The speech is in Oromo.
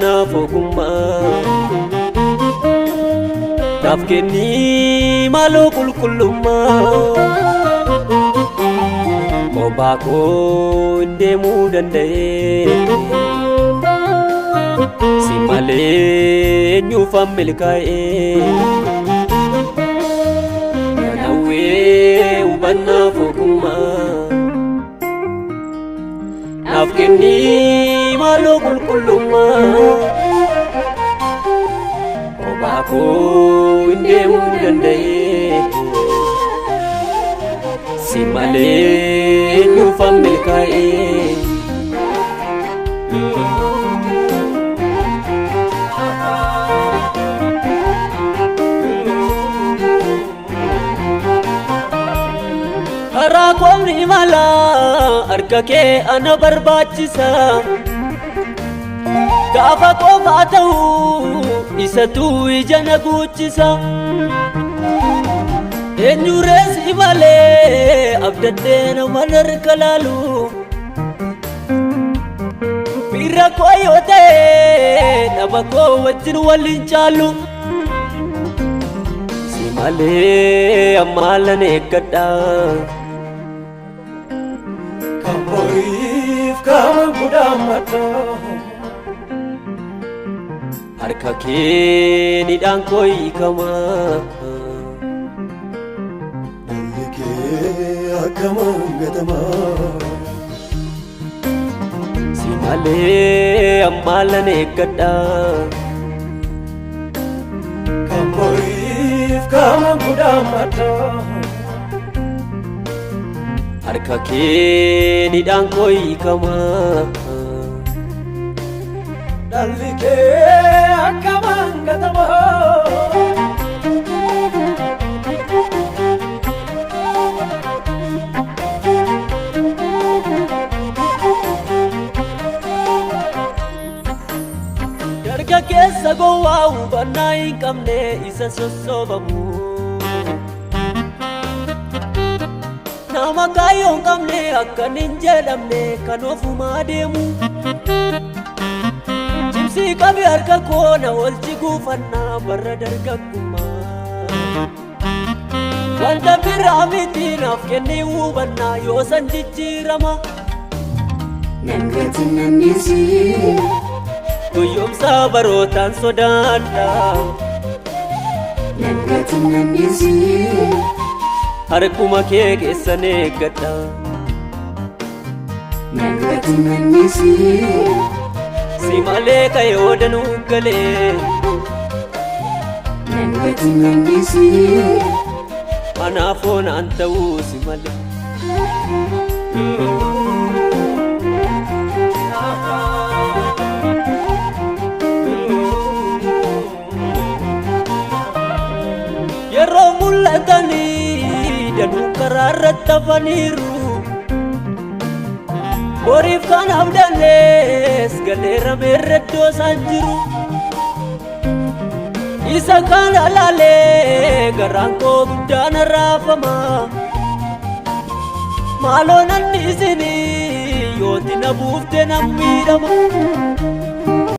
hubannaaf ogummaa naaf kennii maaloo qulqullummaa kophaa koo hin deemuu danda'e si malee eenyuufan milkaa'e nanawwee hubannaaf ogummaa naaf kennii maaloo qulqullummaa kophaa koo hin deemuu danda'e si malee eenyuufan milkaa'e karaa koomni imala harka kee ana barbaachisa gaafa qofaa ta'u isatu ija na guuchisa eenyurees imalee abdaddee nama harka laalu bira koo yoo ta'e nama koo wajjin waliin caalu si malee ammaalan eeggadha kan boriif kan guddaammadha harka kee nidhaan koo hiikamaa akaman gatama si malee ammaalan eeggadha kan boriif kan guddaammadha harka kee nidhaan koo hiikamaa dhalli kee akaman gatama keessa gowwaa hubannaa hin qabne isa sossoobamu nama kaayyoo hin qabne akkan hin jedhamne kan ofumaa deemu cimsii qabi harka koo na oolchi guufannaa barra dargaggummaa wanta biraa miti naaf kennii hubannaa yoo san jijjiirama nangatin nannisii guyyoomsa barootaan sodaadha nangatin nannisii harkuma kee keessan eeggadha nangatin nannisii si malee kayoo danuu galee nangatin nannisii anaafoo naan ta'uu si malee yeroo mul'atanii danuu karaa irratti hafaniiru boriif kan abdannees galeera meerreddoo isaan jiru isa kan alaalee garaan koo guddaan raafama maaloo nanni isinii yooti na buufte nan miidhama